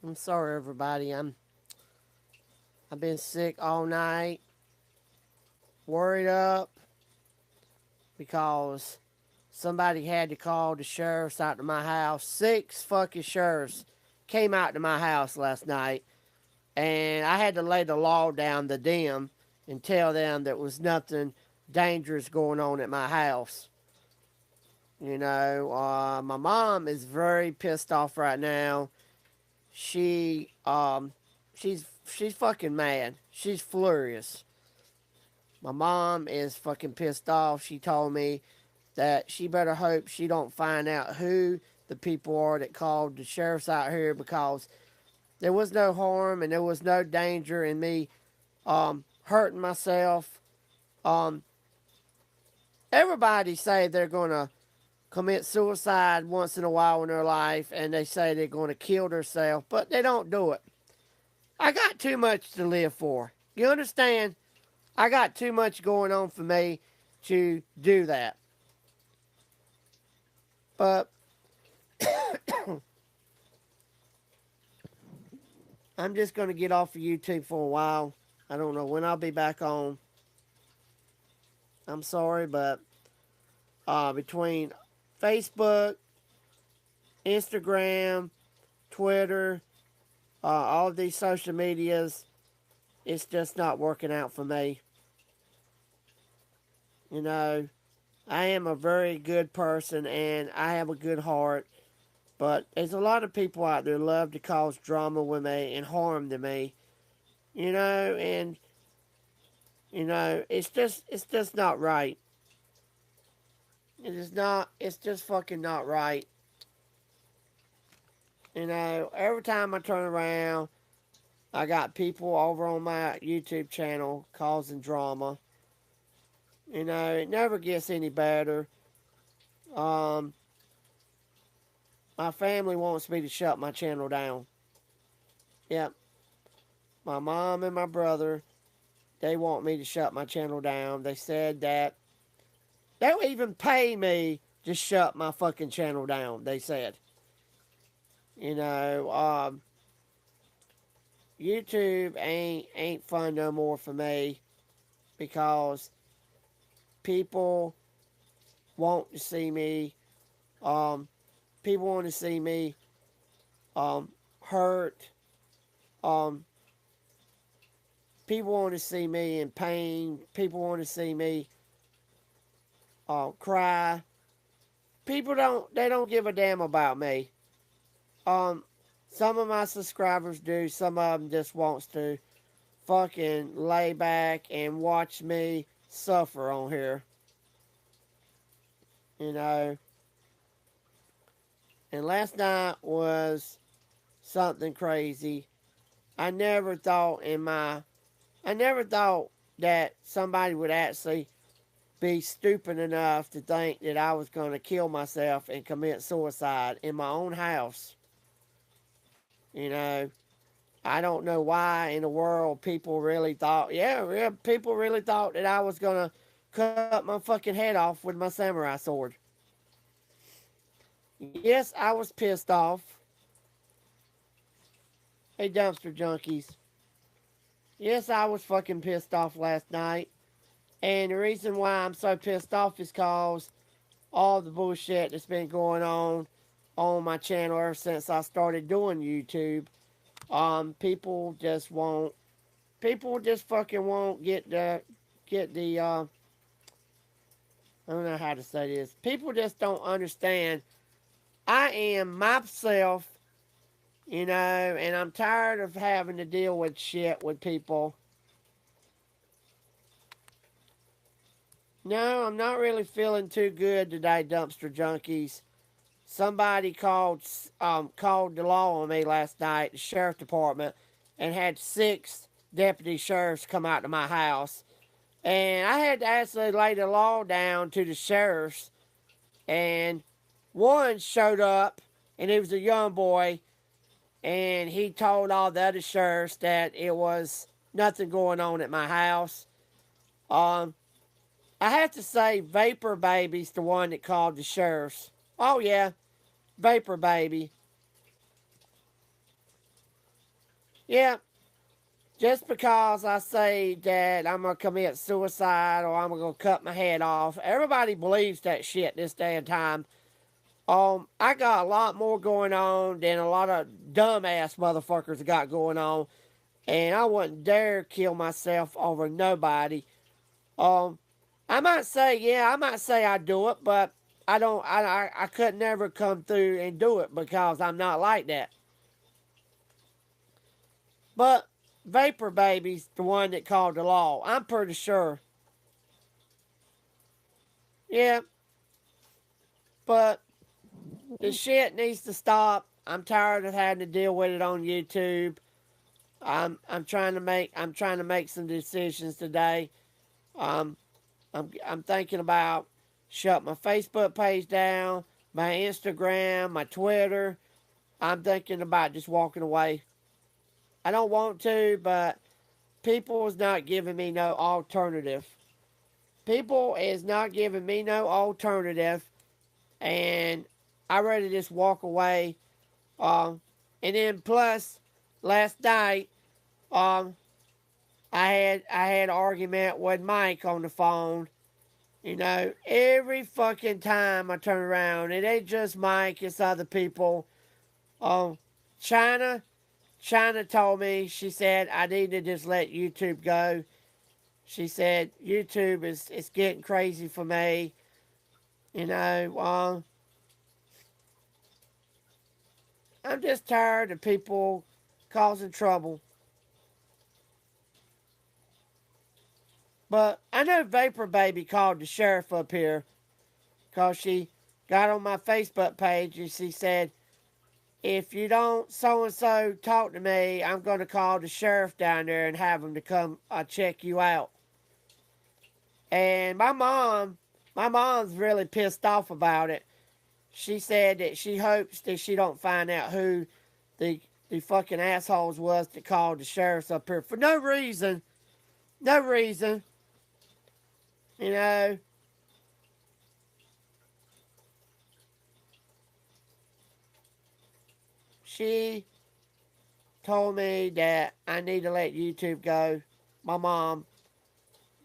I'm sorry, everybody. I've been sick all night, worried up because somebody had to call the sheriffs out to my house. 6 fucking sheriffs came out to my house last night, and I had to lay the law down to them and tell them there was nothing dangerous going on at my house. My mom is very pissed off right now. She she's fucking mad. She's furious. My mom is fucking pissed off. She told me that she better hope she don't find out who the people are that called the sheriffs out here, because there was no harm and there was no danger in me hurting myself. Um, Everybody say they're gonna commit suicide once in a while in their life, and they say they're gonna kill themselves, but they don't do it. I got too much to live for. You understand? I got too much going on for me to do that. But I'm just going to get off of YouTube for a while. I don't know when I'll be back on. I'm sorry, but between Facebook, Instagram, Twitter, all of these social medias, it's just not working out for me. You know, I am a very good person and I have a good heart, but there's a lot of people out there love to cause drama with me and harm to me. And it's just not right. It is not. It's just fucking not right. Every time I turn around, I got people over on my YouTube channel causing drama. It never gets any better. Um, my family wants me to shut my channel down. Yep, my mom and my brother, they want me to shut my channel down. They said that they'll even pay me to shut my fucking channel down. They said, you know, um, YouTube ain't fun no more for me, because people want to see me. Um, People want to see me hurt. Um, People want to see me in pain. People want to see me cry. People don't give a damn about me. Um, some of my subscribers do. Some of them just wants to fucking lay back and watch me suffer on here. You know. And last night was something crazy. I never thought I never thought that somebody would actually be stupid enough to think that I was going to kill myself and commit suicide in my own house. You know, I don't know why in the world people really thought, people really thought that I was going to cut my fucking head off with my samurai sword. Yes, I was pissed off. Hey, dumpster junkies. Yes, I was fucking pissed off last night. And the reason why I'm so pissed off is because all the bullshit that's been going on my channel ever since I started doing YouTube. People just won't. People just fucking won't get the. I don't know how to say this. People just don't understand. I am myself, and I'm tired of having to deal with shit with people. No, I'm not really feeling too good today, dumpster junkies. Somebody called the law on me last night, the sheriff department, and had 6 deputy sheriffs come out to my house. And I had to actually lay the law down to the sheriffs. And one showed up, and he was a young boy, and he told all the other sheriffs that it was nothing going on at my house. Um, I have to say, Vapor Baby's the one that called the sheriffs. Oh, yeah, Vapor Baby. Yeah, just because I say that I'm going to commit suicide or I'm going to cut my head off, everybody believes that shit this day and time. I got a lot more going on than a lot of dumbass motherfuckers got going on, and I wouldn't dare kill myself over nobody. Um, I might say, yeah, I might say I do it, but I don't. I could never come through and do it because I'm not like that. But Vapor Baby's the one that called the law. I'm pretty sure. Yeah, but the shit needs to stop. I'm tired of having to deal with it on YouTube. I'm trying to make some decisions today. Um, I'm thinking about shut my Facebook page down, my Instagram, my Twitter. I'm thinking about just walking away. I don't want to, but people is not giving me no alternative. People is not giving me no alternative, and I rather just walk away. Um, and then plus, last night, um, I had an argument with Mike on the phone. You know, every fucking time I turn around, it ain't just Mike, it's other people. Um, China, China told me, she said I need to just let YouTube go. She said YouTube is getting crazy for me. You know, I'm just tired of people causing trouble. But I know Vapor Baby called the sheriff up here because she got on my Facebook page and she said, if you don't so and so talk to me, I'm going to call the sheriff down there and have him to come check you out. And my mom's really pissed off about it. She said that she hopes that she don't find out who the the fucking assholes was that called the sheriffs up here for no reason. No reason. You know, she told me that I need to let YouTube go. My mom.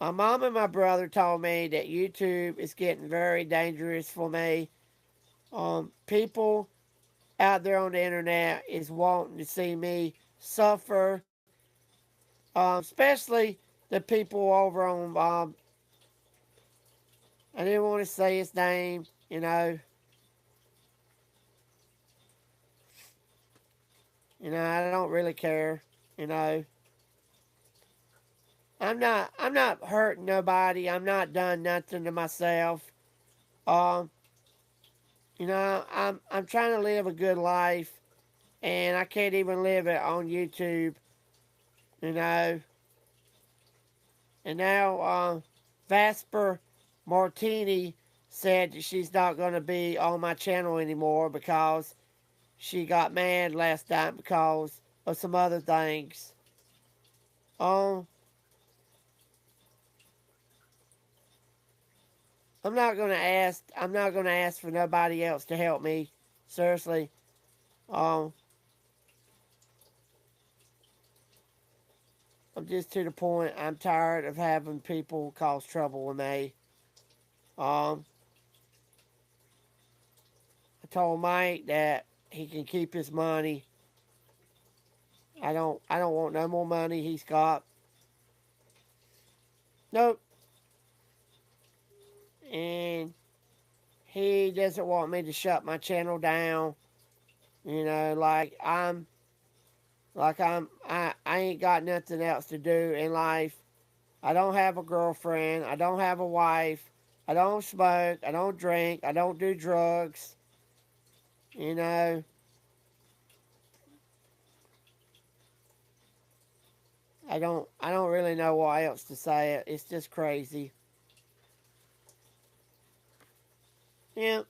My mom and my brother told me that YouTube is getting very dangerous for me. People out there on the internet is wanting to see me suffer, especially the people over on. I didn't want to say his name. I don't really care. You know, I'm not hurting nobody. I'm not done nothing to myself. Um, I'm trying to live a good life, and I can't even live it on YouTube. You know, and now Vasper Martini said that she's not going to be on my channel anymore because she got mad last night because of some other things. Um, I'm not gonna ask for nobody else to help me. Seriously. Um, I'm just to the point. I'm tired of having people cause trouble with me. Um, I told Mike that he can keep his money. I don't want no more money he's got. Nope. And he doesn't want me to shut my channel down. You know, I ain't got nothing else to do in life. I don't have a girlfriend. I don't have a wife. I don't smoke. I don't drink. I don't do drugs. You know, I don't really know what else to say. It's just crazy. Yeah.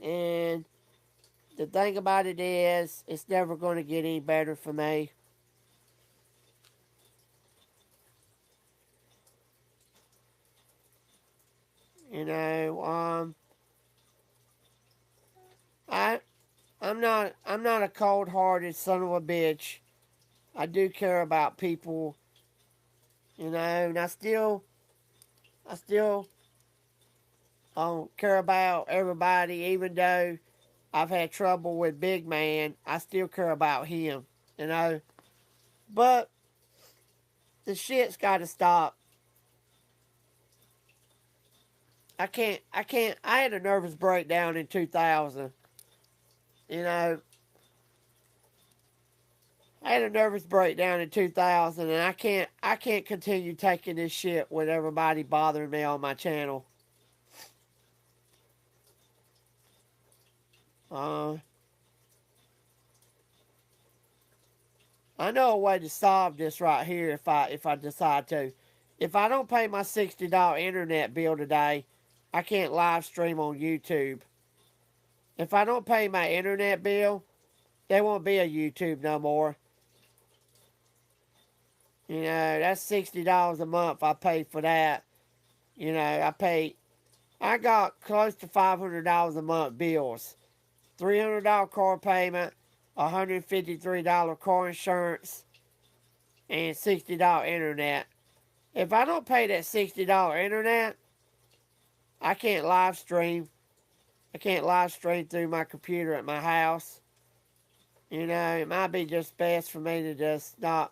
And the thing about it is, it's never going to get any better for me. You know, I I'm not a cold-hearted son of a bitch. I do care about people, you know, and I still care about everybody, even though I've had trouble with Big Man. I still care about him, you know. But the shit's got to stop. I had a nervous breakdown in 2000. You know, I had a nervous breakdown in 2000, and I can't continue taking this shit with everybody bothering me on my channel. Uh, I know a way to solve this right here if I decide to. If I don't pay my $60 internet bill today, I can't live stream on YouTube. If I don't pay my internet bill, there won't be a YouTube no more. You know, that's $60 a month I pay for that. You know, I got close to $500 a month bills. $300 car payment, $153 car insurance, and $60 internet. If I don't pay that $60 internet, I can't live stream. I can't live stream through my computer at my house. You know, it might be just best for me to just not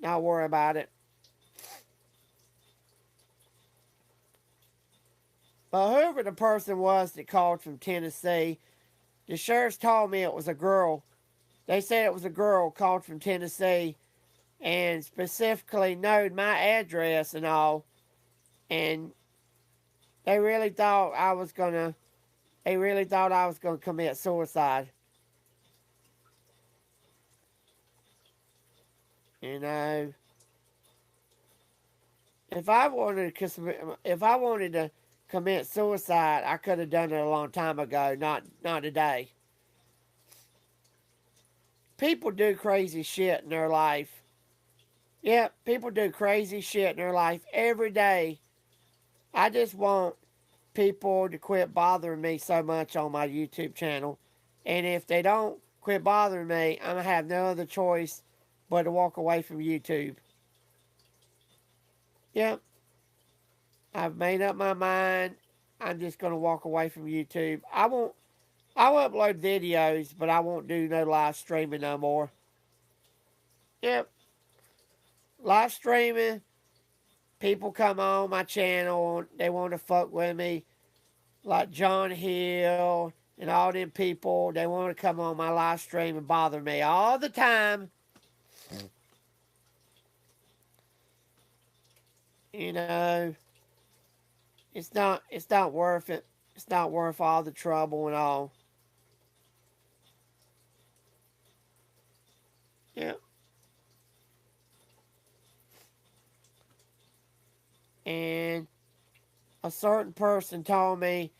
worry about it. But whoever the person was that called from Tennessee, the sheriffs told me it was a girl. They said it was a girl called from Tennessee and specifically knowed my address and all. And they really thought I was gonna commit suicide. You know, if I wanted to commit suicide, I could have done it a long time ago, not today. People do crazy shit in their life. Yeah, people do crazy shit in their life every day. I just want people to quit bothering me so much on my YouTube channel. And if they don't quit bothering me, I'm going to have no other choice but to walk away from YouTube. Yep, I've made up my mind. I'm just going to walk away from YouTube. I'll upload videos, but I won't do no live streaming no more. Yep, live streaming, people come on my channel, they want to fuck with me, like John Hill and all them people. They want to come on my live stream and bother me all the time. You know, it's not worth it. It's not worth all the trouble and all. Yeah. And a certain person told me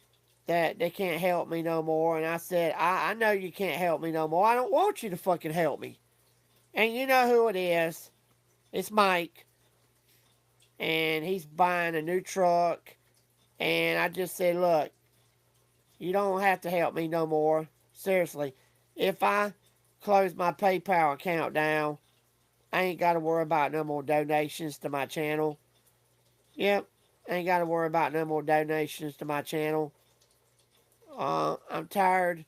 that they can't help me no more. And I said, I know you can't help me no more. I don't want you to fucking help me. And you know who it is. It's Mike. And he's buying a new truck. And I just said, look, you don't have to help me no more. Seriously. If I close my PayPal account down, I ain't got to worry about no more donations to my channel. Yep. I ain't got to worry about no more donations to my channel. I'm tired.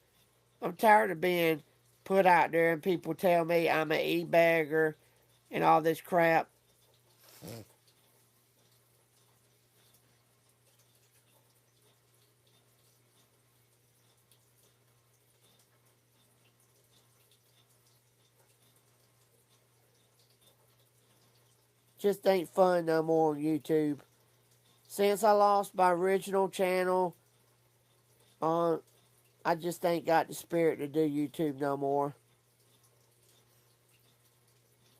I'm tired of being put out there and people tell me I'm an e-bagger and all this crap. Just ain't fun no more on YouTube. Since I lost my original channel, uh, I just ain't got the spirit to do YouTube no more.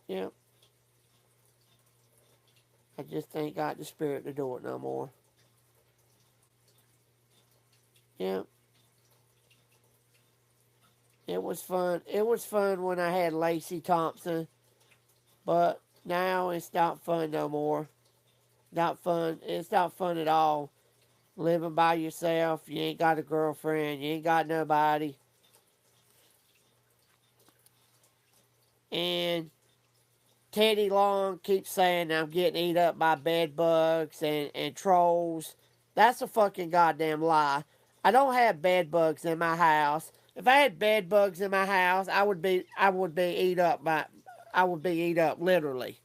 Yep. I just ain't got the spirit to do it no more. Yep. It was fun. It was fun when I had Lacey Thompson, but now it's not fun no more. Not fun. It's not fun at all. Living by yourself. You ain't got a girlfriend. You ain't got nobody. And Teddy Long keeps saying I'm getting eat up by bed bugs and trolls. That's a fucking goddamn lie. I don't have bed bugs in my house. If I had bed bugs in my house, I would be eat up by I would be eat up literally.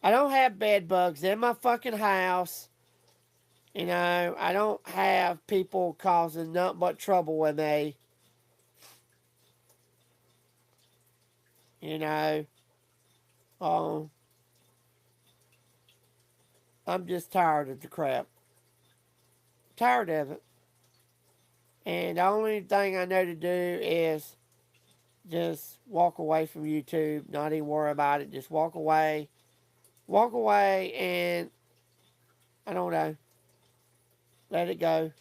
I don't have bed bugs in my fucking house. You know, I don't have people causing nothing but trouble with me. You know, um, I'm just tired of the crap. Tired of it. And the only thing I know to do is just walk away from YouTube, not even worry about it. Just walk away. Walk away and, I don't know, let it go.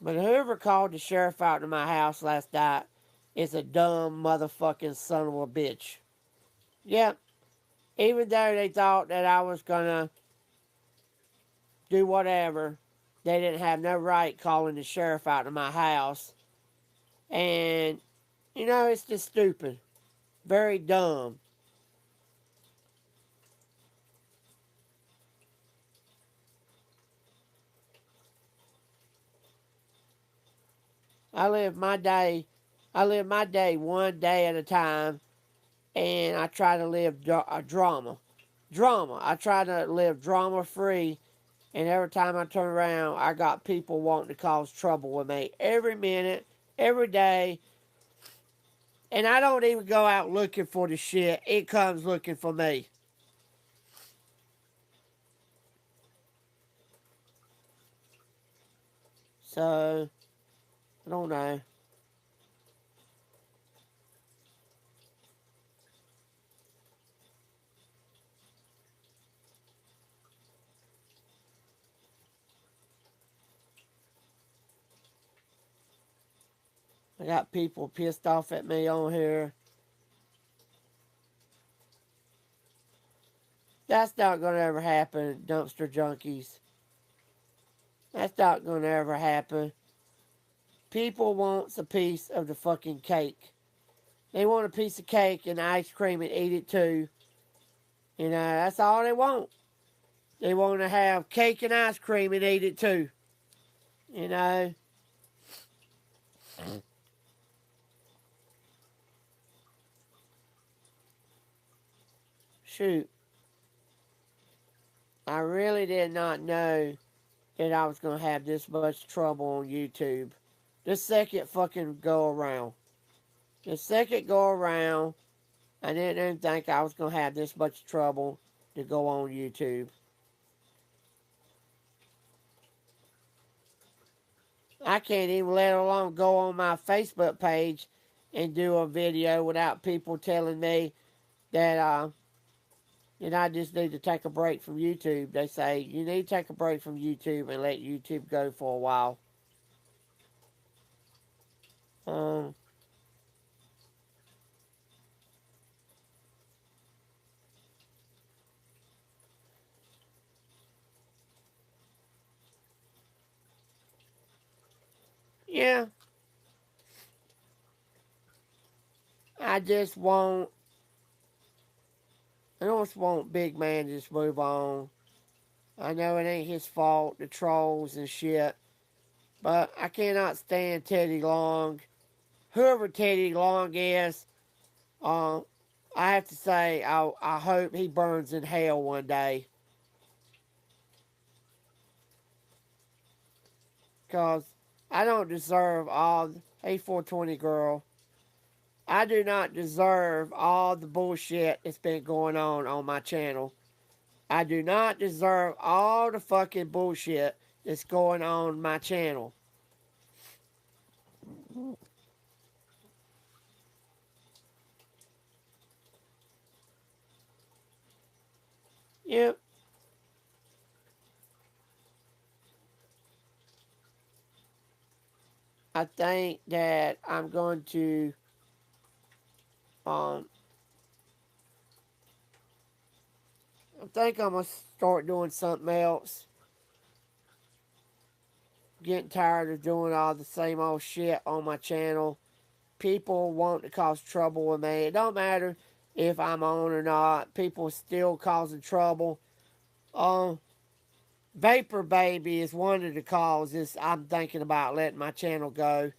But whoever called the sheriff out to my house last night is a dumb motherfucking son of a bitch. Yep. Even though they thought that I was going to do whatever, they didn't have no right calling the sheriff out to my house. And, you know, it's just stupid. Very dumb. I live my day one day at a time, and I try to live drama. I try to live drama free, and every time I turn around, I got people wanting to cause trouble with me every minute, every day. And I don't even go out looking for the shit. It comes looking for me. So, I don't know. I got people pissed off at me on here. That's not going to ever happen, dumpster junkies. That's not going to ever happen. People want a piece of the fucking cake. They want a piece of cake and ice cream and eat it too. You know, that's all they want. They want to have cake and ice cream and eat it too. You know. Shoot. I really did not know that I was going to have this much trouble on YouTube. The second fucking go around. The second go around, I didn't even think I was going to have this much trouble to go on YouTube. I can't even let alone go on my Facebook page and do a video without people telling me that I just need to take a break from YouTube. They say you need to take a break from YouTube and let YouTube go for a while. Um, yeah, I just want I just want Big Man to just move on. I know it ain't his fault, the trolls and shit, but I cannot stand Teddy Long. Whoever Teddy Long is, I have to say I hope he burns in hell one day. Because I don't deserve all. Hey, 420 girl. I do not deserve all the bullshit that's been going on my channel. I do not deserve all the fucking bullshit that's going on my channel. Yep. I think that I'm going to um I think I'm gonna start doing something else. Getting tired of doing all the same old shit on my channel. People want to cause trouble with me. It don't matter if I'm on or not. People still causing trouble. Um, Vapor Baby is one of the causes I'm thinking about letting my channel go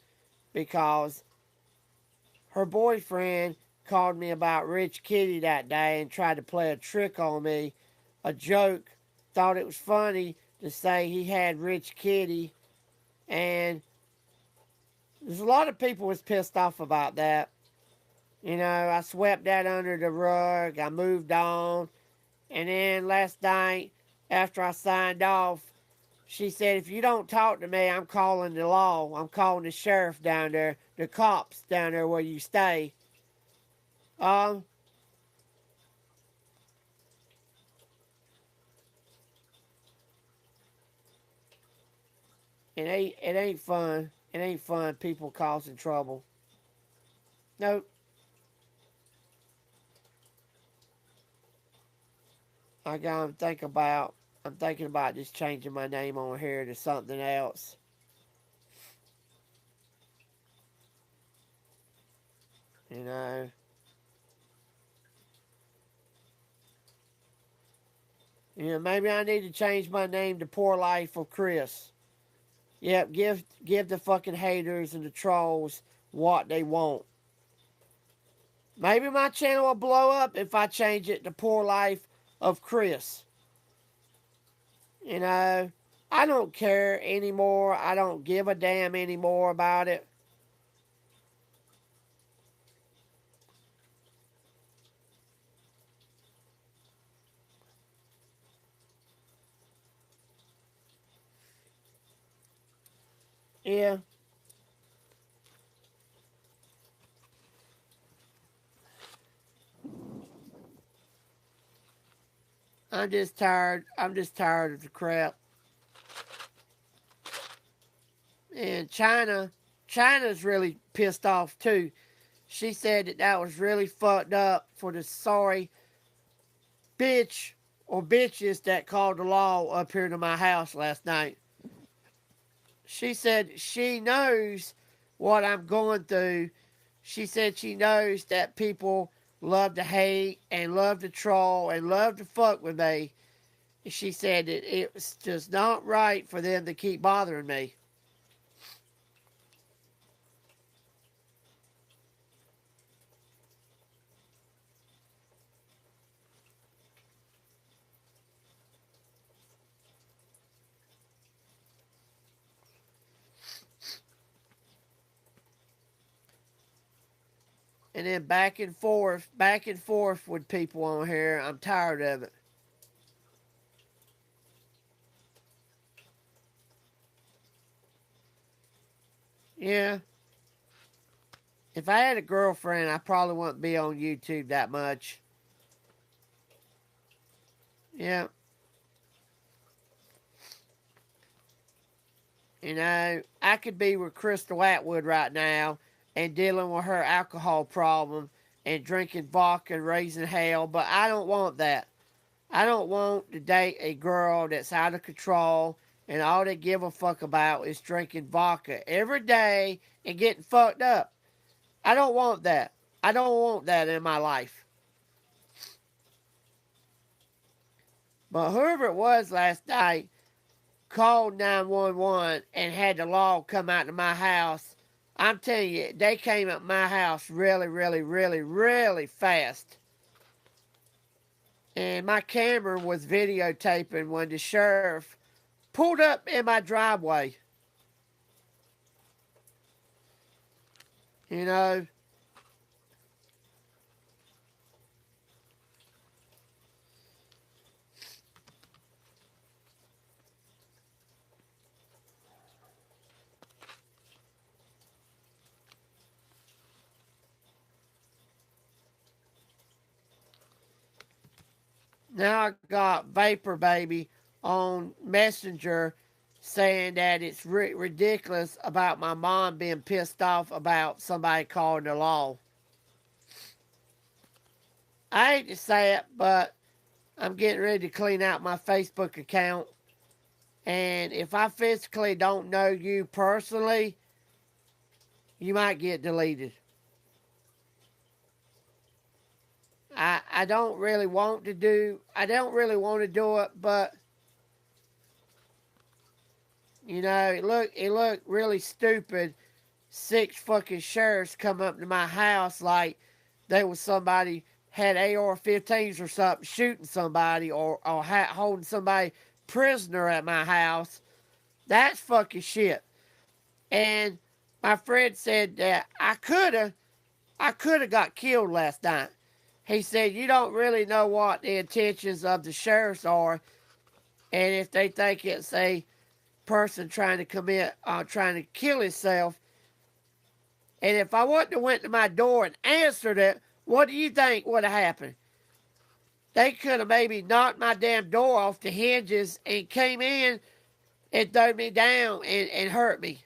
because her boyfriend called me about Rich Kitty that day and tried to play a trick on me, a joke. Thought it was funny to say he had Rich Kitty, and there's a lot of people was pissed off about that. You know, I swept that under the rug. I moved on. And then last night, after I signed off, she said, if you don't talk to me, I'm calling the law. I'm calling the sheriff down there, the cops down there where you stay. Um, it ain't fun. It ain't fun. People causing trouble. Nope. I gotta think about. I'm thinking about just changing my name on here to something else. You know. Maybe I need to change my name to Poor Life of Chris. Yep, give the fucking haters and the trolls what they want. Maybe my channel will blow up if I change it to Poor Life of Chris. You know, I don't care anymore. I don't give a damn anymore about it. Yeah, I'm just tired. I'm just tired of the crap. And China's really pissed off too. She said that was really fucked up for the sorry bitch or bitches that called the law up here to my house last night. She said she knows what I'm going through. She said she knows that people love to hate and love to troll and love to fuck with me. She said that it was just not right for them to keep bothering me. And then back and forth with people on here. I'm tired of it. Yeah. If I had a girlfriend, I probably wouldn't be on YouTube that much. Yeah. I could be with Crystal Atwood right now and dealing with her alcohol problem and drinking vodka and raising hell, but I don't want that. I don't want to date a girl that's out of control and all they give a fuck about is drinking vodka every day and getting fucked up. I don't want that. I don't want that in my life. But whoever it was last night called 911 and had the law come out to my house. I'm telling you, they came at my house really, really, really, really fast. And my camera was videotaping when the sheriff pulled up in my driveway. You know, now I got Vapor Baby on Messenger saying that it's ridiculous about my mom being pissed off about somebody calling the law. I hate to say it, but I'm getting ready to clean out my Facebook account And if I physically don't know you personally, you might get deleted. I don't really want to do it, but you know, it looked really stupid. 6 fucking sheriffs come up to my house like there was somebody had AR-15s or something shooting somebody or holding somebody prisoner at my house. That's fucking shit. And my friend said that I could have got killed last night. He said, you don't really know what the intentions of the sheriffs are, and if they think it's a person trying to kill himself. And if I wouldn't have went to my door and answered it, what do you think would have happened? They could have maybe knocked my damn door off the hinges and came in and threw me down and hurt me.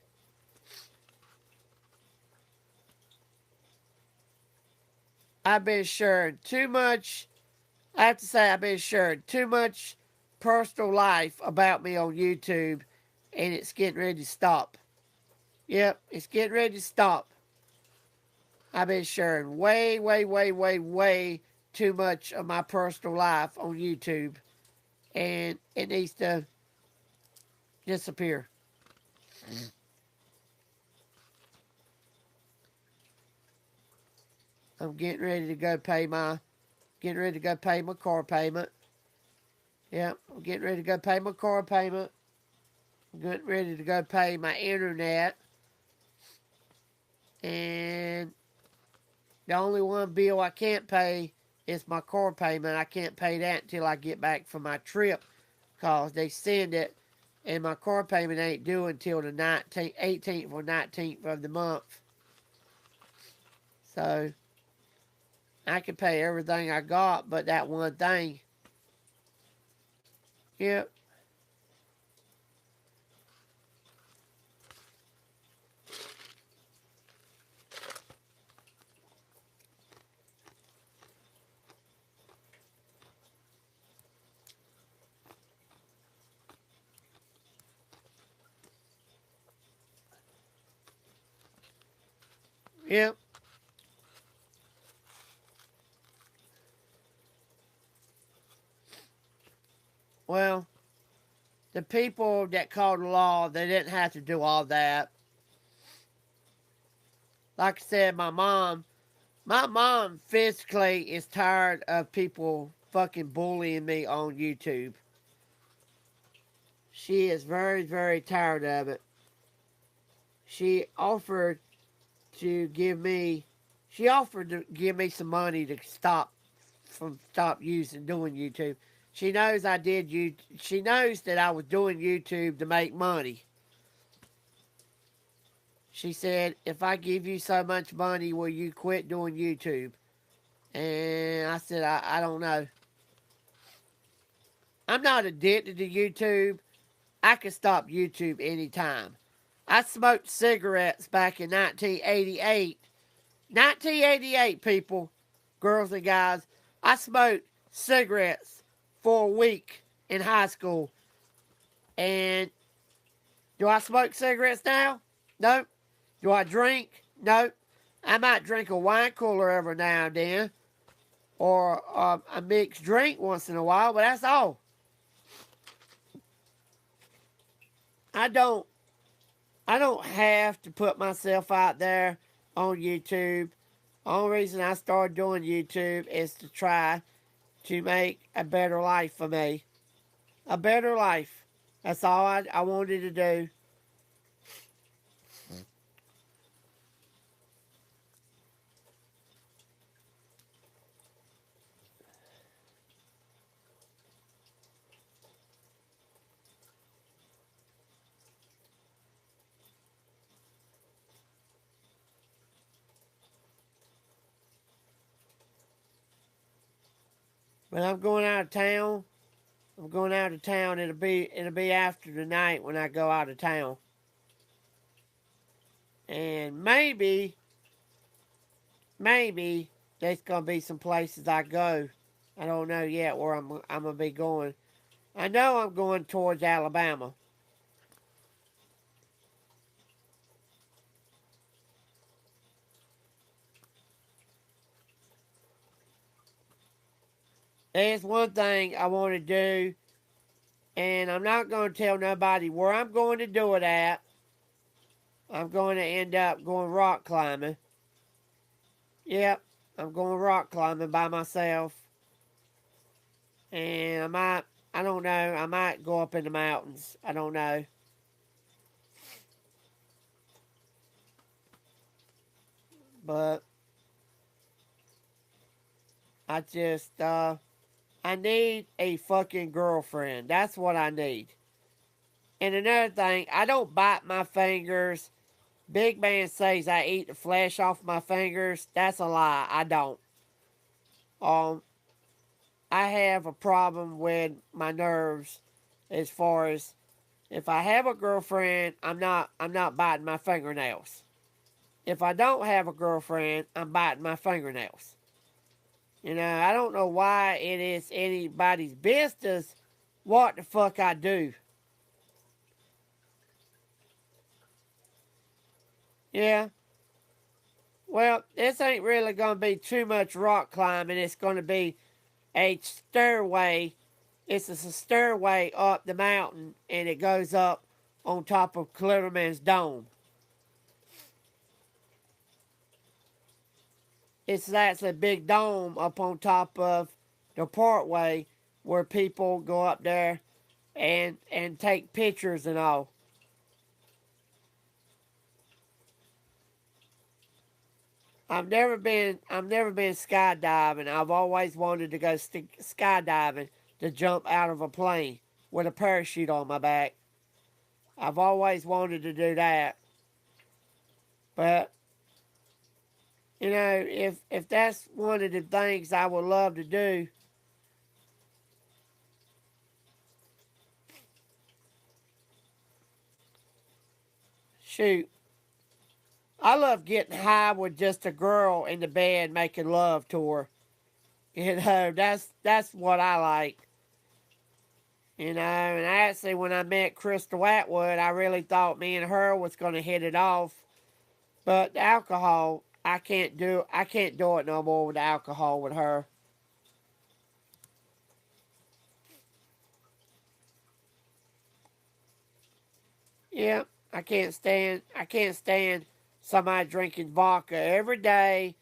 I've been sharing too much. I have to say, I've been sharing too much personal life about me on YouTube, and it's getting ready to stop. Yep, it's getting ready to stop. I've been sharing way, way, way, way, way too much of my personal life on YouTube, and it needs to disappear. I'm getting ready to go pay my car payment. Yep, I'm getting ready to go pay my car payment. I'm getting ready to go pay my internet. And the only one bill I can't pay is my car payment. I can't pay that until I get back from my trip because they send it and my car payment ain't due until the 18th or 19th of the month. So I can pay everything I got but that one thing. Yep. Yep. Well, the people that called the law, they didn't have to do all that. Like I said, my mom physically is tired of people fucking bullying me on YouTube. She is very, very tired of it. She offered to give me some money to stop doing YouTube. She knows she knows that I was doing YouTube to make money. She said, if I give you so much money, will you quit doing YouTube? And I said, I don't know. I'm not addicted to YouTube. I can stop YouTube anytime. I smoked cigarettes back in 1988. 1988, people, girls and guys. I smoked cigarettes for a week in high school. And do I smoke cigarettes now? Nope. Do I drink? Nope. I might drink a wine cooler every now and then. Or a mixed drink once in a while, but that's all. I don't have to put myself out there on YouTube. The only reason I started doing YouTube is to try to make a better life for me. A better life. That's all I wanted to do. When I'm going out of town, It'll be after the night when I go out of town. And maybe there's gonna be some places I go. I don't know yet where I'm gonna be going. I know I'm going towards Alabama. There's one thing I want to do, and I'm not going to tell nobody where I'm going to do it at. I'm going to end up going rock climbing. Yep, I'm going rock climbing by myself. And I don't know, I might go up in the mountains. I don't know. But I need a fucking girlfriend. That's what I need. And another thing, I don't bite my fingers. Big man says I eat the flesh off my fingers. That's a lie. I don't. Um, I have a problem with my nerves as far as if I have a girlfriend, I'm not biting my fingernails. If I don't have a girlfriend, I'm biting my fingernails. You know, I don't know why it is anybody's business what the fuck I do. Yeah. Well, this ain't really going to be too much rock climbing. It's going to be a stairway. It's a stairway up the mountain, and it goes up on top of Clitterman's Dome. That's a big dome up on top of the parkway where people go up there and take pictures and all. I've never been skydiving. I've always wanted to go skydiving, to jump out of a plane with a parachute on my back. I've always wanted to do that. But you know, if that's one of the things I would love to do, shoot, I love getting high with just a girl in the bed making love to her. You know, that's what I like. You know, and actually, when I met Crystal Atwood, I really thought me and her was going to hit it off. But the alcohol, I can't do it no more with the alcohol with her. Yeah, I can't stand somebody drinking vodka every day,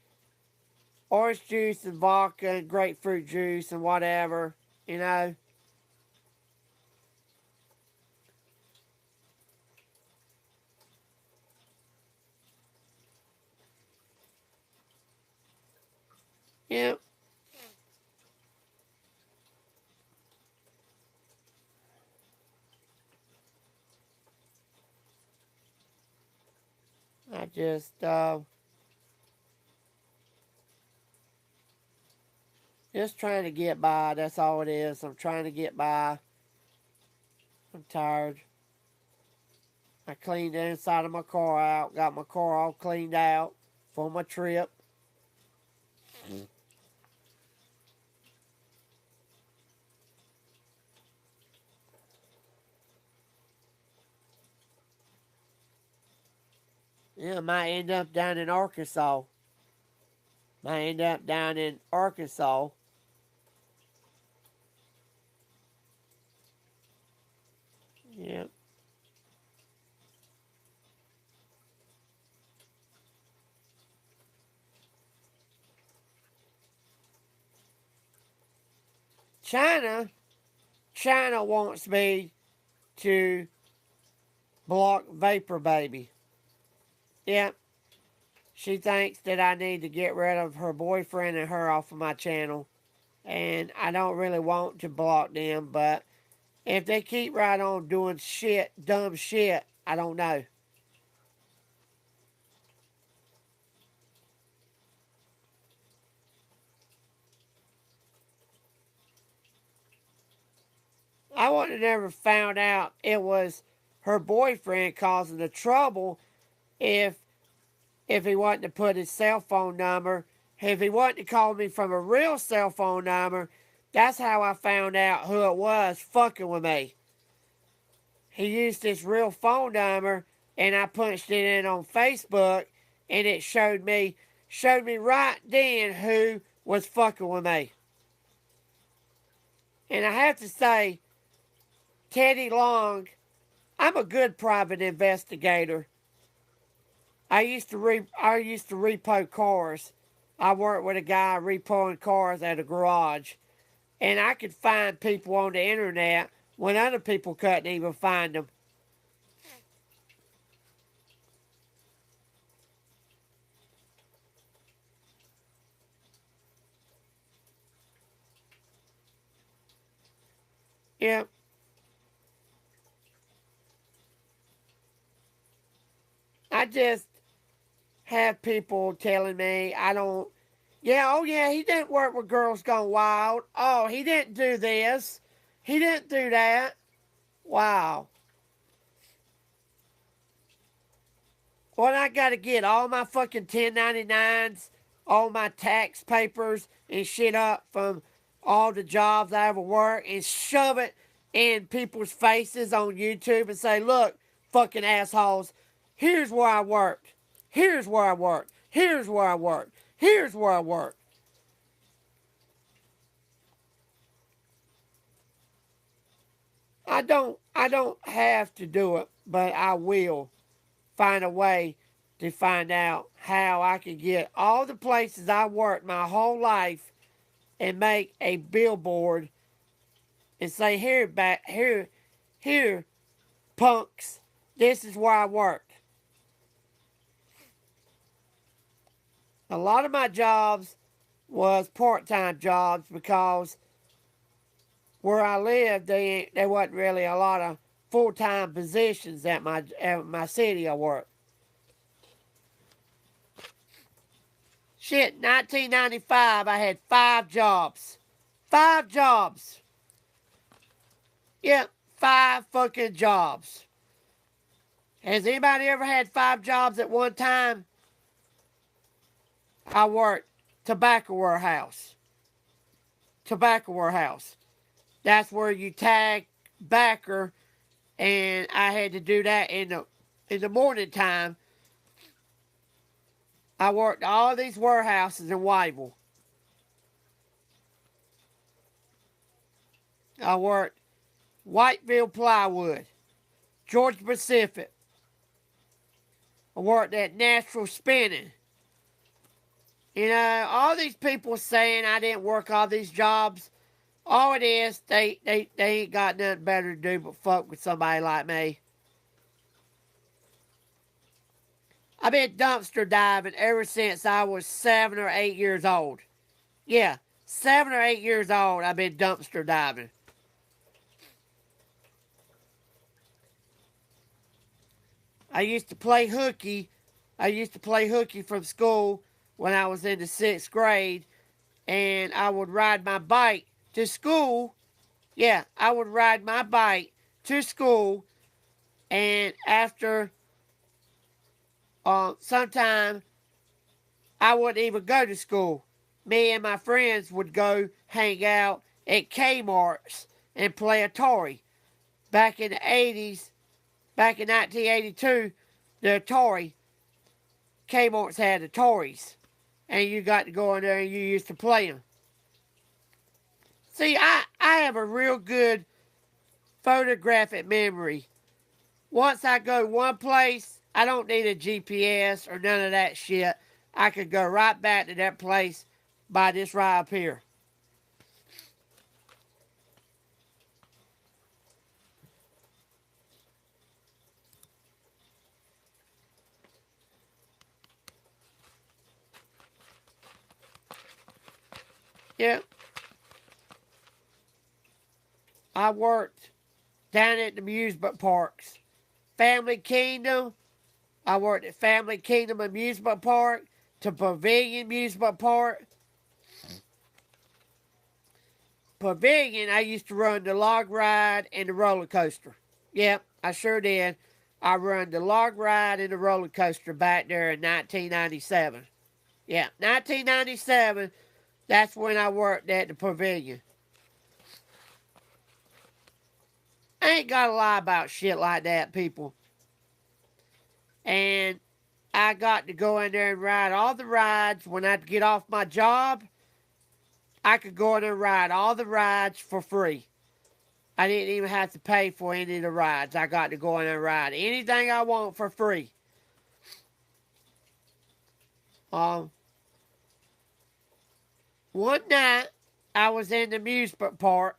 orange juice and vodka and grapefruit juice and whatever. You know. Yeah, I just trying to get by. That's all it is. I'm trying to get by. I'm tired. I cleaned the inside of my car out. Got my car all cleaned out for my trip. Yeah, I might end up down in Arkansas. Might end up down in Arkansas. Yeah. China. China wants me to block Vapor Baby. Yeah. She thinks that I need to get rid of her boyfriend and her off of my channel. And I don't really want to block them, but if they keep right on doing shit, dumb shit, I don't know. I would have never found out it was her boyfriend causing the trouble if he wanted to put his cell phone number. If he wanted to call me from a real cell phone number, that's how I found out who it was fucking with me. He used this real phone number, and I punched it in on Facebook, and it showed me right then who was fucking with me. And I have to say, Teddy Long, I'm a good private investigator. I used to repo cars. I worked with a guy repoing cars at a garage, and I could find people on the internet when other people couldn't even find them. Yeah, I just have people telling me I don't. Yeah, oh yeah, he didn't work with Girls Gone Wild. Oh, he didn't do this. He didn't do that. Wow. Well, I got to get all my fucking 1099s, all my tax papers and shit up from all the jobs I ever worked and shove it in people's faces on YouTube and say, look, fucking assholes, here's where I worked. Here's where I worked. Here's where I worked. Here's where I worked. I don't have to do it, but I will find a way to find out how I can get all the places I worked my whole life and make a billboard and say, here, punks, this is where I worked. A lot of my jobs was part-time jobs because where I lived, there wasn't really a lot of full-time positions at my city I worked. Shit, 1995, I had 5 jobs. 5 jobs. Yep, 5 fucking jobs. Has anybody ever had 5 jobs at one time? I worked tobacco warehouse. Tobacco warehouse. That's where you tag backer, and I had to do that in the morning time. I worked all these warehouses in Whiteville. I worked Whiteville Plywood, Georgia Pacific. I worked at Natural Spinning. You know, all these people saying I didn't work all these jobs, all it is, they ain't got nothing better to do but fuck with somebody like me. I've been dumpster diving ever since I was 7 or 8 years old. Yeah, 7 or 8 years old, I've been dumpster diving. I used to play hooky. I used to play hooky from school when I was in the 6th grade, and I would ride my bike to school. Yeah, I would ride my bike to school, and after sometime I wouldn't even go to school. Me and my friends would go hang out at Kmart's and play Atari. Back in the 80s, back in 1982, the Atari, Kmart's had Ataris. And you got to go in there and you used to play them. See, I have a real good photographic memory. Once I go one place, I don't need a GPS or none of that shit. I could go right back to that place by this right up here. Yeah. I worked down at the amusement parks. Family Kingdom. I worked at Family Kingdom Amusement Park, to Pavilion Amusement Park. Pavilion, I used to run the log ride and the roller coaster. Yep, I sure did. I run the log ride and the roller coaster back there in 1997. Yeah, 1997, that's when I worked at the Pavilion. I ain't gotta lie about shit like that, people. And I got to go in there and ride all the rides when I'd get off my job. I could go in and ride all the rides for free. I didn't even have to pay for any of the rides. I got to go in and ride anything I want for free. Um, One night, I was in the amusement park.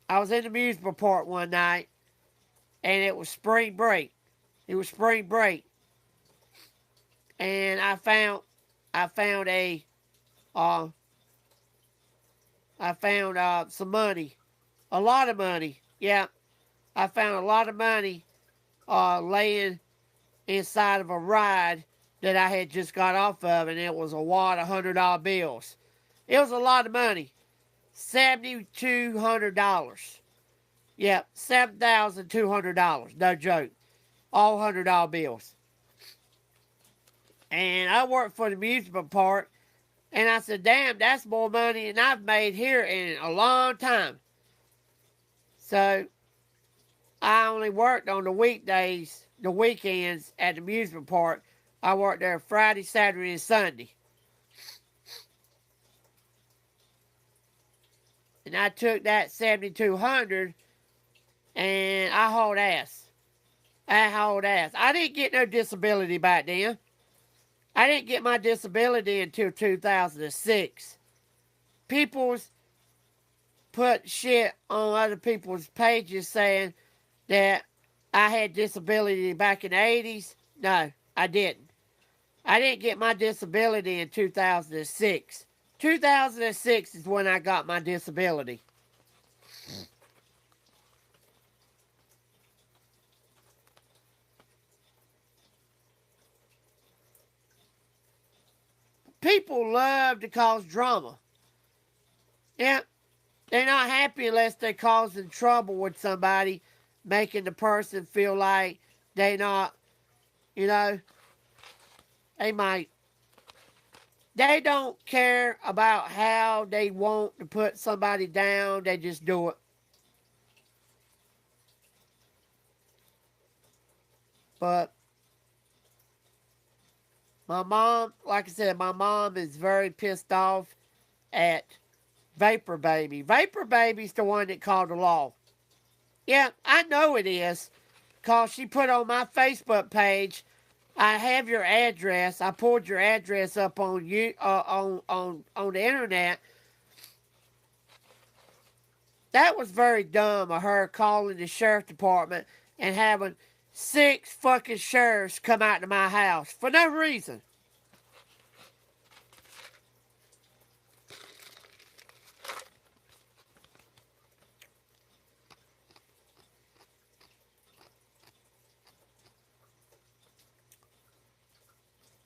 I was in the amusement park one night, and it was spring break. It was spring break, and I found uh, some money, a lot of money. Yeah, I found a lot of money laying inside of a ride that I had just got off of, and it was a wad of $100 bills. It was a lot of money, $7,200. Yep, $7,200. No joke, all $100 bills. And I worked for the amusement park, and I said, "Damn, that's more money than I've made here in a long time." So I only worked on the weekdays, the weekends at the amusement park. I worked there Friday, Saturday, and Sunday. And I took that $7,200 and I hauled ass. I didn't get no disability back then. I didn't get my disability until 2006. People's put shit on other people's pages saying that I had disability back in the 80s. No, I didn't. I didn't get my disability in 2006. 2006 is when I got my disability. People love to cause drama. Yeah, they're not happy unless they're causing trouble with somebody, making the person feel like they not, you know, they might. They don't care about how they want to put somebody down. They just do it. But my mom, like I said, my mom is very pissed off at Vapor Baby. Vapor Baby's the one that called the law. Yeah, I know it is, because she put on my Facebook page, "I have your address. I pulled your address up on you on the internet." That was very dumb of her calling the sheriff department and having 6 fucking sheriffs come out to my house for no reason.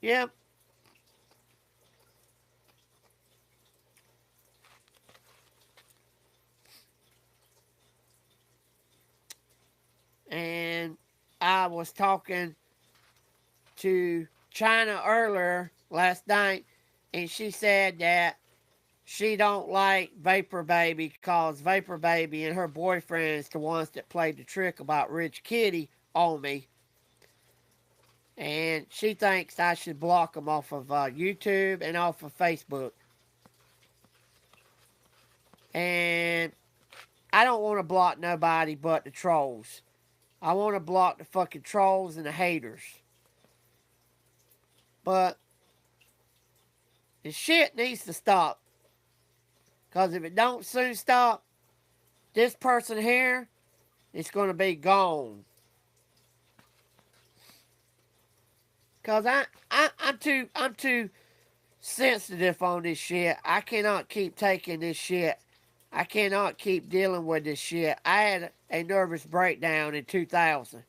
Yep. And I was talking to China earlier last night, and she said that she don't like Vapor Baby because Vapor Baby and her boyfriend is the ones that played the trick about Rich Kitty on me. And she thinks I should block them off of YouTube and off of Facebook. And I don't want to block nobody but the trolls. I want to block the fucking trolls and the haters. But the shit needs to stop. Because if it don't soon stop, this person here is going to be gone. Because I'm too sensitive on this shit. I cannot keep taking this shit. I cannot keep dealing with this shit. I had a nervous breakdown in 2000.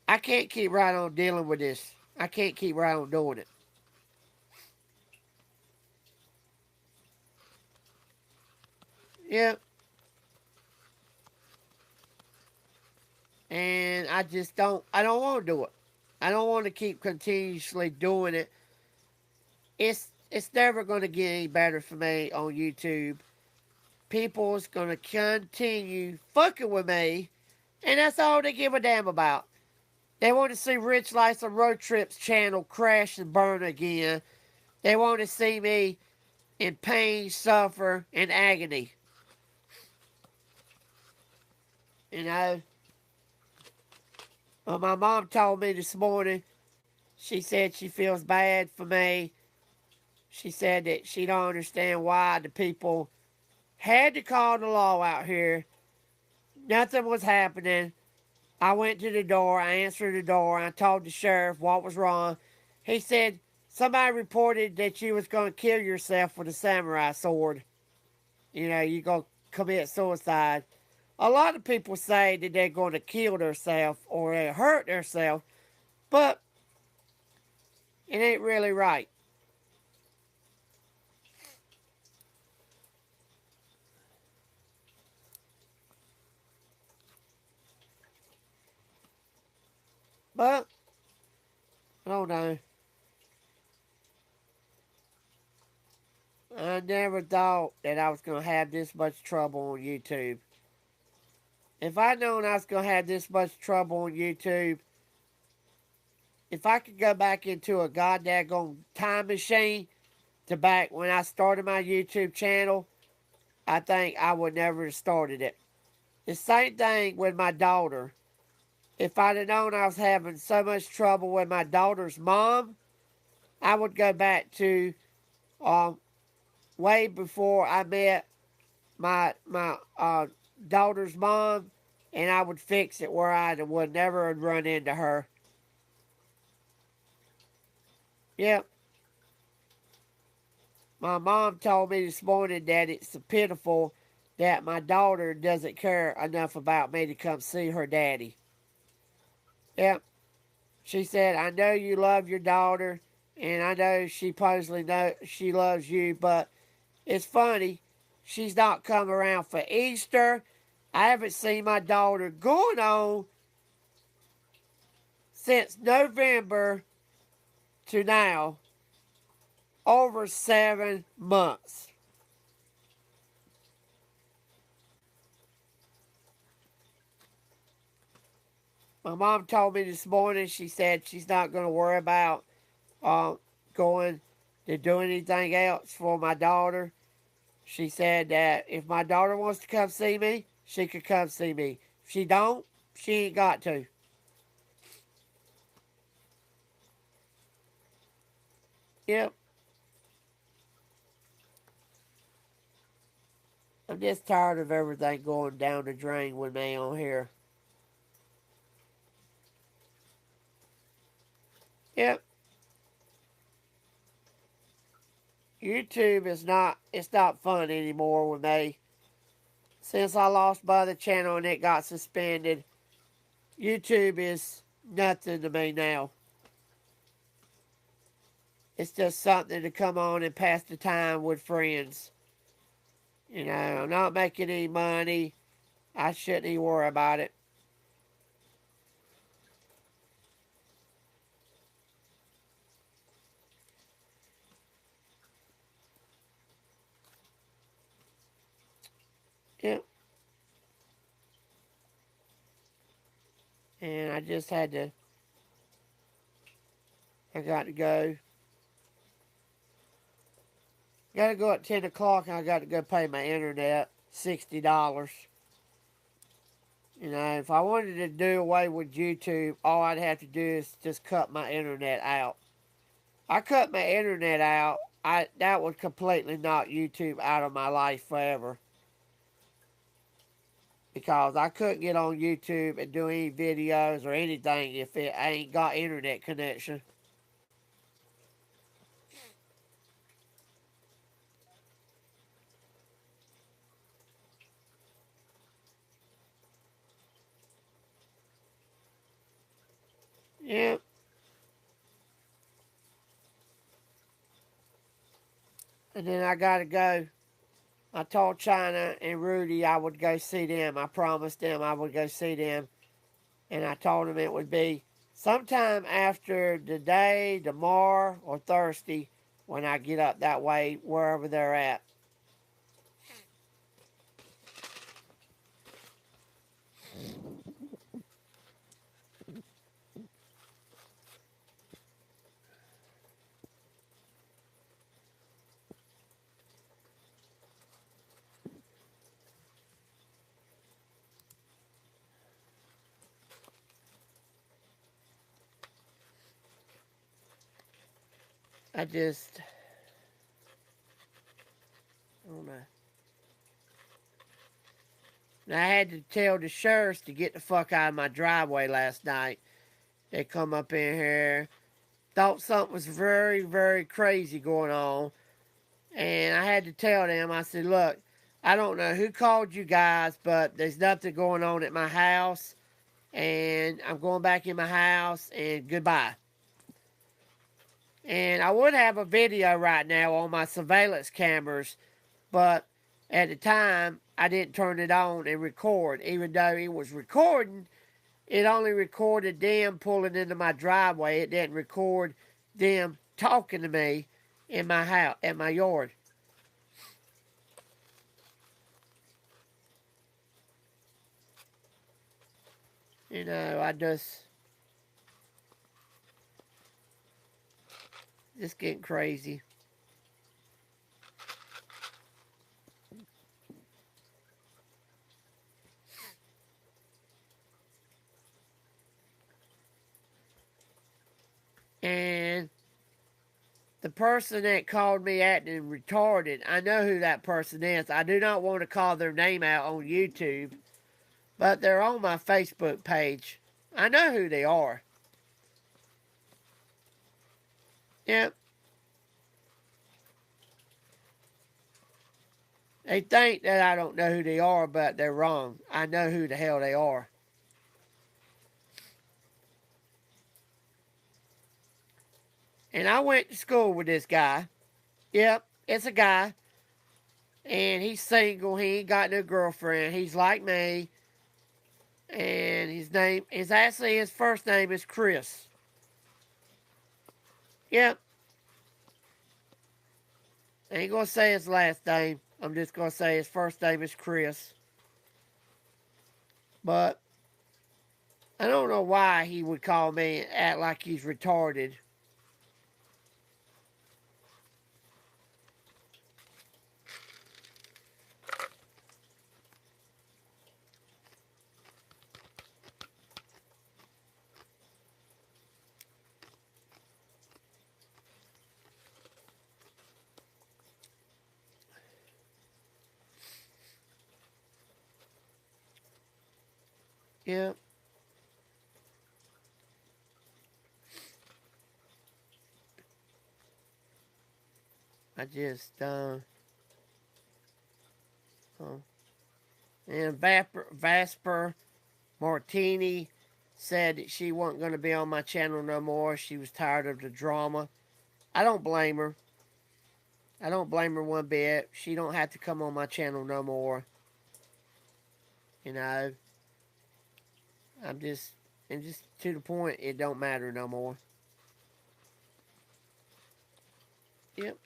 I can't keep right on dealing with this. I can't keep right on doing it. Yeah. And I don't want to do it. I don't want to keep continuously doing it. It's never going to get any better for me on YouTube. People's going to continue fucking with me, and that's all they give a damn about. They want to see Richlife Of Roadtrips channel crash and burn again. They want to see me in pain, suffer, and agony. You know? Well, my mom told me this morning, she said she feels bad for me. She said that she don't understand why the people had to call the law out here. Nothing was happening. I went to the door, I answered the door, I told the sheriff what was wrong. He said, somebody reported that you was going to kill yourself with a samurai sword. You know, you're going to commit suicide. A lot of people say that they're going to kill themselves or they hurt themselves, but it ain't really right. But, I don't know. I never thought that I was going to have this much trouble on YouTube. If I'd known I was going to have this much trouble on YouTube, if I could go back into a goddamn time machine to back when I started my YouTube channel, I think I would never have started it. The same thing with my daughter. If I'd have known I was having so much trouble with my daughter's mom, I would go back to way before I met my daughter's mom, and I would fix it where I would never run into her. Yep. My mom told me this morning that it's pitiful that my daughter doesn't care enough about me to come see her daddy. Yep. She said, I know you love your daughter, and I know she supposedly knows she loves you, but it's funny. She's not come around for Easter. I haven't seen my daughter going on since November to now, over 7 months. My mom told me this morning, she said she's not going to worry about going to do anything else for my daughter. She said that if my daughter wants to come see me, she could come see me. If she don't, she ain't got to. Yep. I'm just tired of everything going down the drain with me on here. Yep. YouTube is it's not fun anymore with me. Since I lost my other channel and it got suspended, YouTube is nothing to me now. It's just something to come on and pass the time with friends. You know, I'm not making any money. I shouldn't even worry about it. Yep. And I just had to, I got to go. Got to go at 10 o'clock and I got to go pay my internet $60. You know, if I wanted to do away with YouTube, all I'd have to do is just cut my internet out. I cut my internet out, that would completely knock YouTube out of my life forever. Because I couldn't get on YouTube and do any videos or anything if I ain't got internet connection. Yep. And then I gotta go. I told China and Rudy I would go see them. I promised them I would go see them. And I told them it would be sometime after the day, tomorrow, or Thursday when I get up that way, wherever they're at. I just, I don't know. And I had to tell the sheriffs to get the fuck out of my driveway last night. They come up in here, thought something was very, very crazy going on. And I had to tell them, I said, look, I don't know who called you guys, but there's nothing going on at my house. And I'm going back in my house, and goodbye. And I would have a video right now on my surveillance cameras, but at the time, I didn't turn it on and record. Even though it was recording, it only recorded them pulling into my driveway. It didn't record them talking to me in my house, in my yard. You know, I just getting crazy. And the person that called me acting retarded, I know who that person is. I do not want to call their name out on YouTube, but they're on my Facebook page. I know who they are. Yep. They think that I don't know who they are, but they're wrong. I know who the hell they are. And I went to school with this guy. Yep, it's a guy. And he's single. He ain't got no girlfriend. He's like me. And his name is actually, his first name is Chris. Yep. I ain't gonna say his last name. I'm just gonna say his first name is Chris. But I don't know why he would call me and act like he's retarded. Yep. I just, and Vasper Martini said that she wasn't going to be on my channel no more. She was tired of the drama. I don't blame her. I don't blame her one bit. She don't have to come on my channel no more. You know, I'm just, and just to the point, it don't matter no more. Yep.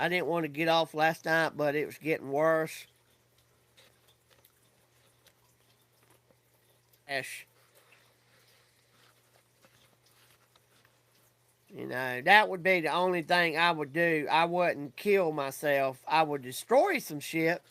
I didn't want to get off last night, but it was getting worse. Ash. You know, that would be the only thing I would do. I wouldn't kill myself. I would destroy some shit.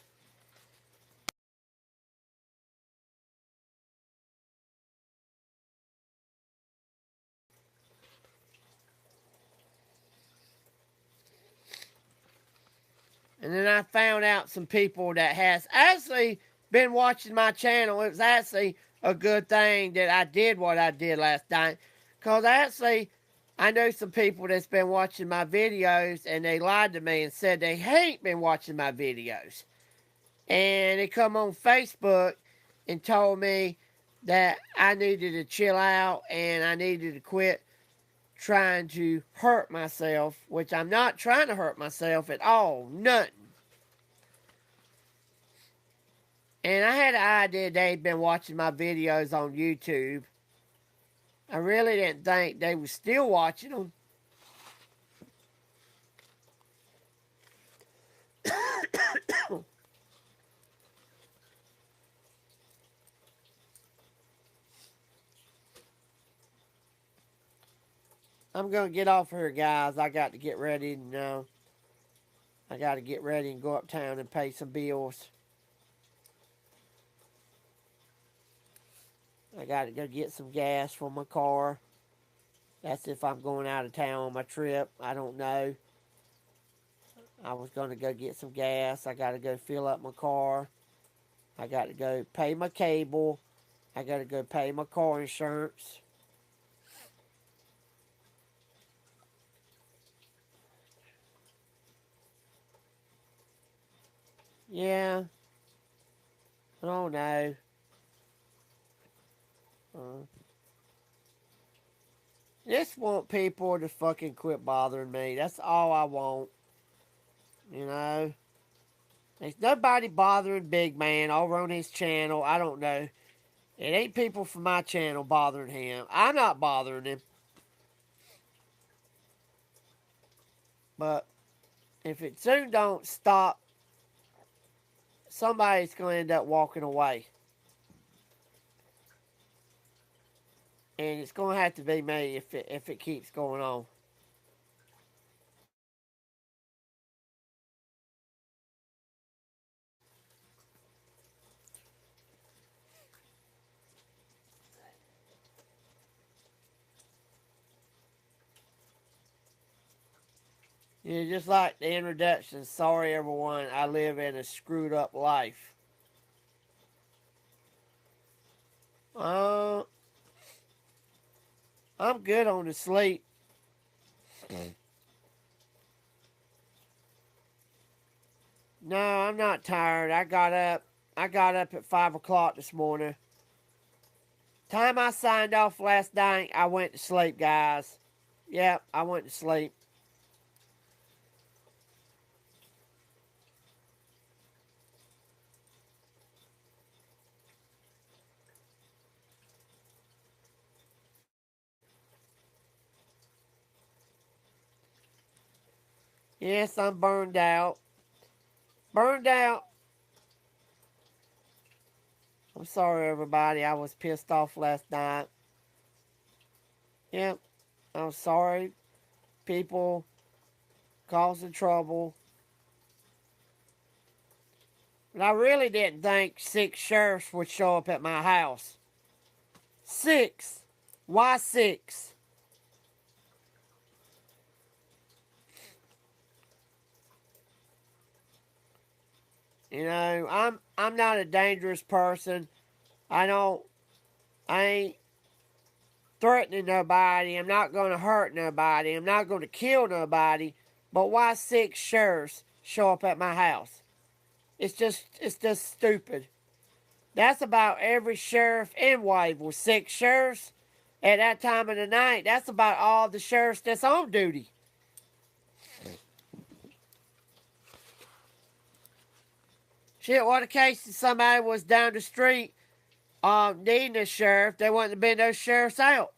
And then I found out some people that has actually been watching my channel. It was actually a good thing that I did what I did last night. Because actually, I know some people that's been watching my videos and they lied to me and said they ain't been watching my videos. And they come on Facebook and told me that I needed to chill out and I needed to quit trying to hurt myself, which I'm not trying to hurt myself at all. Nothing. And I had an idea they'd been watching my videos on YouTube. I really didn't think they were still watching them. I'm going to get off here, guys. I got to get ready and I got to get ready and go uptown and pay some bills. I got to go get some gas for my car. That's if I'm going out of town on my trip. I don't know. I was going to go get some gas. I got to go fill up my car. I got to go pay my cable. I got to go pay my car insurance. Yeah, I don't know. Uh, just want people to fucking quit bothering me. That's all I want. You know? There's nobody bothering Big Man over on his channel. I don't know. It ain't people from my channel bothering him. I'm not bothering him. But if it soon don't stop, somebody's going to end up walking away. And it's going to have to be me if it keeps going on. Yeah, just like the introduction, sorry everyone, I live in a screwed up life. Uh, I'm good on the sleep. No, I'm not tired. I got up at 5 o'clock this morning. Time I signed off last night, I went to sleep, guys. Yep, I went to sleep. Yes, I'm burned out. Burned out. I'm sorry, everybody. I was pissed off last night. Yep, I'm sorry. People causing trouble. But I really didn't think 6 sheriffs would show up at my house. 6. Why 6? You know, I'm not a dangerous person. I ain't threatening nobody. I'm not going to hurt nobody. I'm not going to kill nobody. But why 6 sheriffs show up at my house? It's just stupid. That's about every sheriff in Wayville. 6 sheriffs at that time of the night. That's about all the sheriffs that's on duty. Shit, what a case if somebody was down the street needing a sheriff, there wouldn't have been no sheriffs out.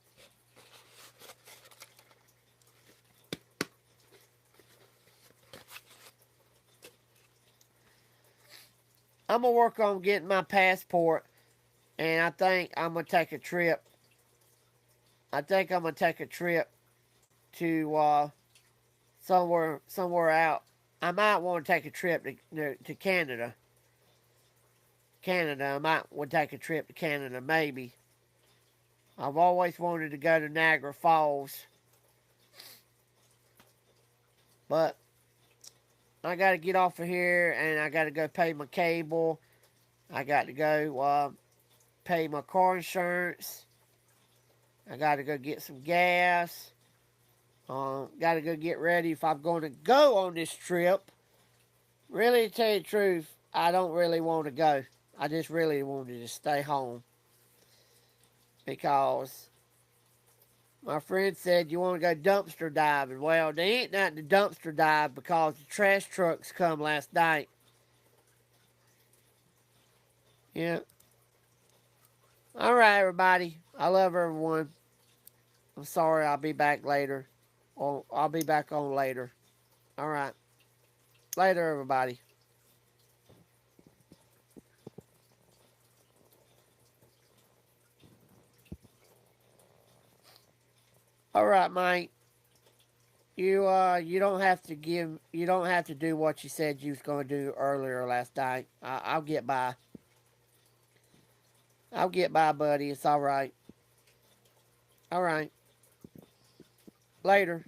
I'm going to work on getting my passport, and I think I'm going to take a trip. I think I'm going to take a trip to somewhere out. I might want to take a trip to Canada. I might want to take a trip to Canada, maybe. I've always wanted to go to Niagara Falls. But I got to get off of here, and I got to go pay my cable. I got to go pay my car insurance. I got to go get some gas. Got to go get ready if I'm going to go on this trip. Really, to tell you the truth, I don't really want to go. I just really wanted to stay home. Because my friend said, you want to go dumpster diving. Well, there ain't nothing to dumpster dive because the trash trucks come last night. Yeah. All right, everybody. I love everyone. I'm sorry I'll be back later. Or I'll be back on later. All right. Later, everybody. All right, mate. You don't have to you don't have to do what you said you was gonna do earlier last night. I'll get by. I'll get by, buddy. It's all right. All right. Later.